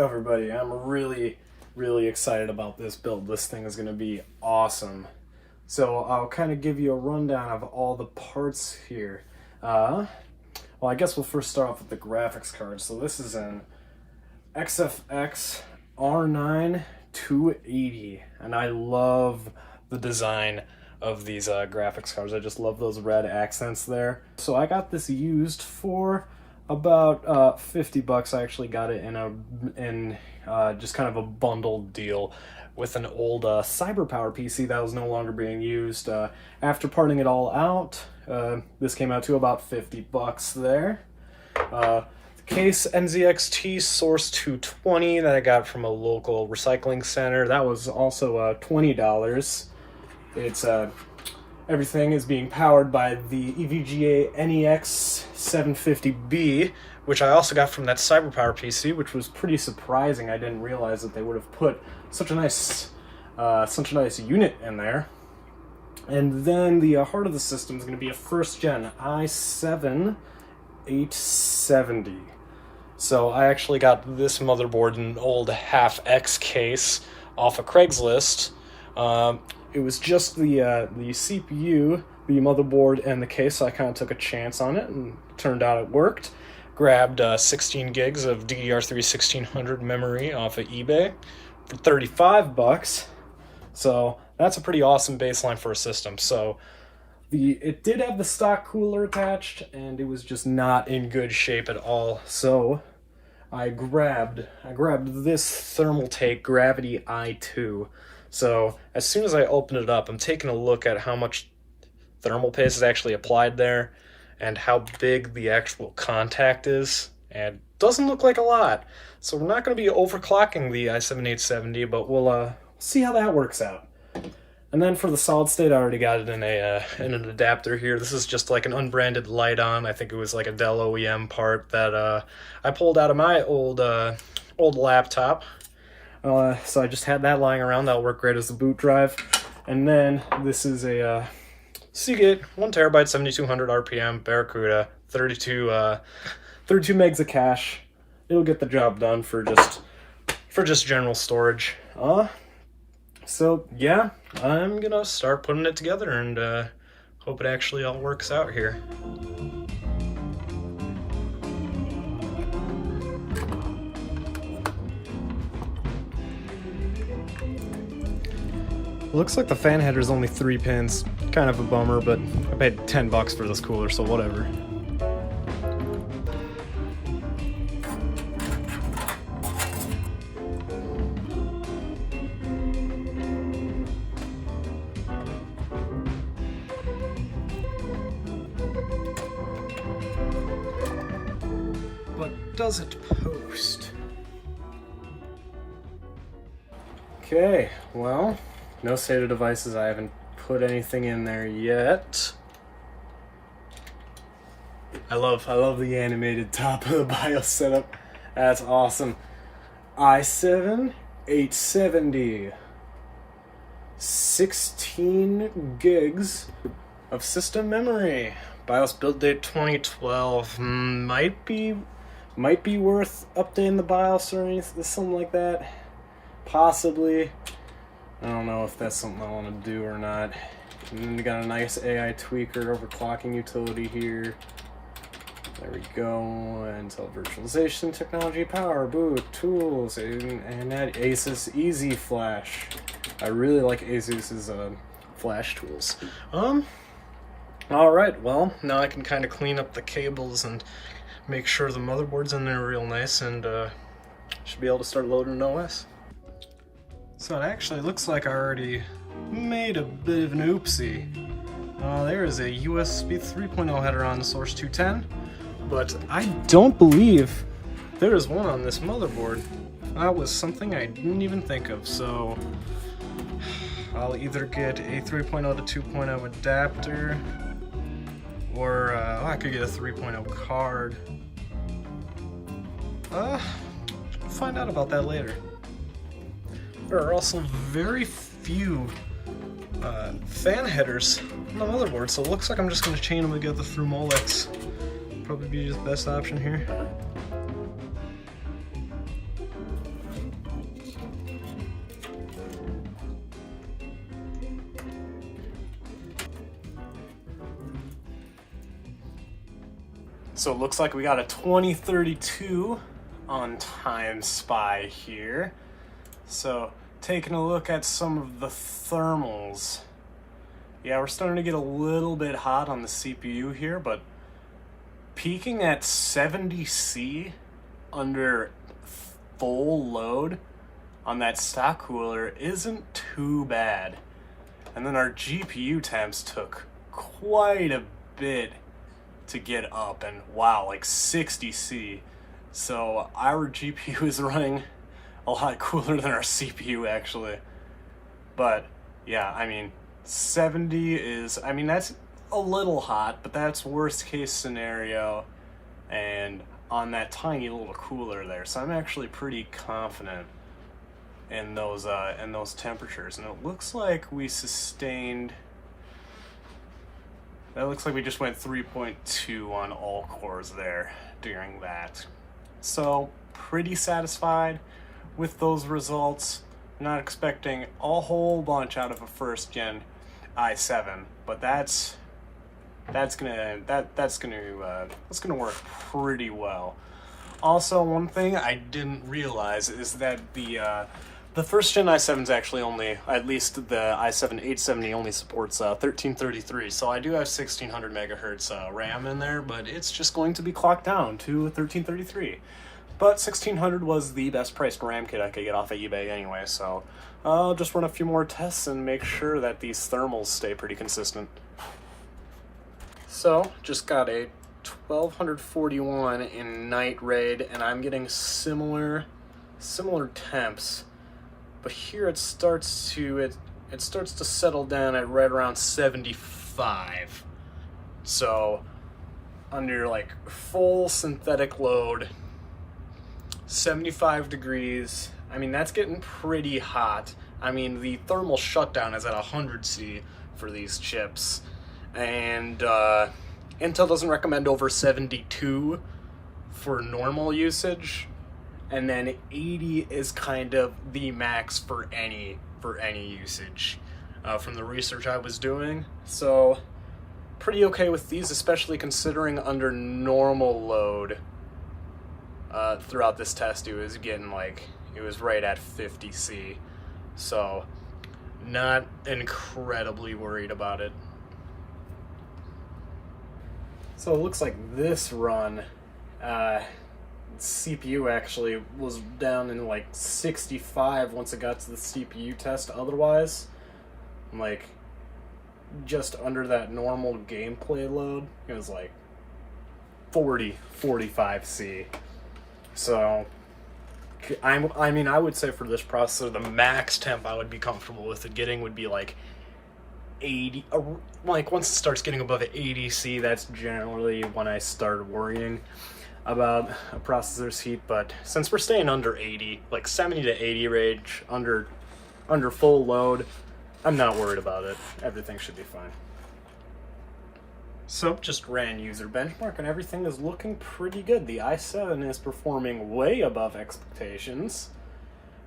everybody, I'm really excited about this build. This thing is going to be awesome. So I'll kind of give you a rundown of all the parts here. Well, I guess we'll first start off with the graphics card. So this is an XFX R9 280, and I love the design of these graphics cards. I just love those red accents there. So I got this used for about 50 bucks. I actually got it in just kind of a bundled deal with an old CyberPower PC that was no longer being used. After parting it all out, this came out to about 50 bucks there. The case NZXT Source 220 that I got from a local recycling center, that was also $20. It's everything is being powered by the EVGA NEX 750B, which I also got from that CyberPower PC, which was pretty surprising. I didn't realize that they would have put such a nice unit in there. And then the heart of the system is going to be a first-gen i7-870. So I actually got this motherboard in an old half-X case off of Craigslist. It was just the CPU, the motherboard, and the case, so I kind of took a chance on it, and it turned out it worked. Grabbed 16 gigs of DDR3 1600 memory off of eBay for 35 bucks. So that's a pretty awesome baseline for a system. So it did have the stock cooler attached, and it was just not in good shape at all. So I grabbed this Thermaltake Gravity i2. So as soon as I open it up, I'm taking a look at how much thermal paste is actually applied there and how big the actual contact is, and it doesn't look like a lot. So we're not going to be overclocking the i7-870, but we'll see how that works out. And then for the solid state, I already got it in an adapter here. This is just like an unbranded light-on. I think it was like a Dell OEM part that I pulled out of my old laptop. So I just had that lying around. That'll work great as the boot drive. And then this is a Seagate 1TB 7200 RPM Barracuda 32 megs of cache. It'll get the job done for just general storage. So yeah, I'm gonna start putting it together and hope it actually all works out here. Looks like the fan header is only 3 pins. Kind of a bummer, but I paid 10 bucks for this cooler, so whatever. But does it post? Okay, well, no SATA devices. I haven't put anything in there yet. I love the animated top of the BIOS setup. That's awesome. i7-870. 16 gigs of system memory. BIOS build date 2012. Might be worth updating the BIOS or anything, something like that. Possibly. I don't know if that's something I want to do or not. And then we got a nice AI tweaker overclocking utility here. There we go. Intel virtualization technology, power, boot, tools, and that Asus Easy Flash. I really like Asus's flash tools. Alright, well, now I can kind of clean up the cables and make sure the motherboard's in there real nice, and should be able to start loading an OS. So it actually looks like I already made a bit of an oopsie. There is a USB 3.0 header on the Source 210, but I don't believe there is one on this motherboard. That was something I didn't even think of, so I'll either get a 3.0 to 2.0 adapter, or I could get a 3.0 card. We'll find out about that later. There are also very few fan headers on the motherboard, so it looks like I'm just going to chain them together through Molex. Probably be the best option here. So it looks like we got a 2032 on Time Spy here. So taking a look at some of the thermals. Yeah, we're starting to get a little bit hot on the CPU here, but peaking at 70C under full load on that stock cooler isn't too bad. And then our GPU temps took quite a bit to get up, and wow, like 60C. So our GPU is running a lot cooler than our CPU actually. But yeah, I mean, 70 is, I mean, that's a little hot, but that's worst case scenario and on that tiny little cooler there. So I'm actually pretty confident in those temperatures. And it looks like we sustained, that looks like we just went 3.2 on all cores there during that. So pretty satisfied with those results. Not expecting a whole bunch out of a first gen i7, but that's gonna work pretty well. Also, one thing I didn't realize is that the first gen i7's actually only, at least the i7-870 only supports 1333, so I do have 1600 megahertz RAM in there, but it's just going to be clocked down to 1333. But 1600 was the best priced RAM kit I could get off of eBay anyway, so I'll just run a few more tests and make sure that these thermals stay pretty consistent. So, just got a 1241 in night raid, and I'm getting similar temps. But here it starts to settle down at right around 75. So under like full synthetic load, 75 degrees. I mean, that's getting pretty hot. I mean, the thermal shutdown is at 100C for these chips, and Intel doesn't recommend over 72 for normal usage. And then 80 is kind of the max for any usage from the research I was doing. So pretty okay with these, especially considering under normal load throughout this test it was getting like, it was right at 50C. So not incredibly worried about it. So it looks like this run CPU actually was down in like 65 once it got to the CPU test. Otherwise, like just under that normal gameplay load, it was like 45C. So I mean, I would say for this processor, the max temp I would be comfortable with it getting would be like 80. Like once it starts getting above 80C, that's generally when I start worrying about a processor's heat. But since we're staying under 80, like 70 to 80 range, under full load, I'm not worried about it. Everything should be fine. So just ran user benchmark and everything is looking pretty good. The i7 is performing way above expectations.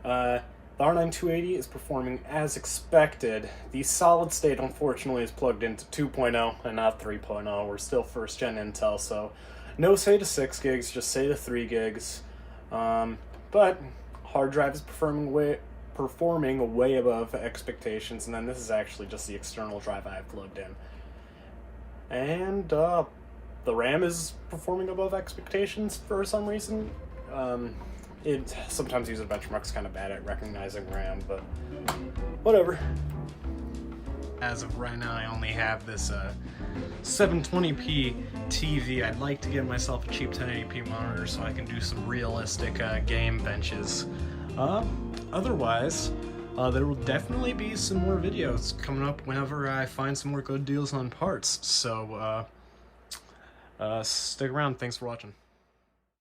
The R9 280 is performing as expected. The solid state unfortunately is plugged into 2.0 and not 3.0. We're still first gen Intel, so no SATA 6 gigs, just SATA 3 gigs. But hard drive is performing way above expectations, and then this is actually just the external drive I have plugged in. And the RAM is performing above expectations for some reason. It sometimes user benchmark's kind of bad at recognizing RAM, but whatever. As of right now, I only have this 720p TV. I'd like to get myself a cheap 1080p monitor so I can do some realistic game benches. Otherwise, there will definitely be some more videos coming up whenever I find some more good deals on parts. So stick around. Thanks for watching.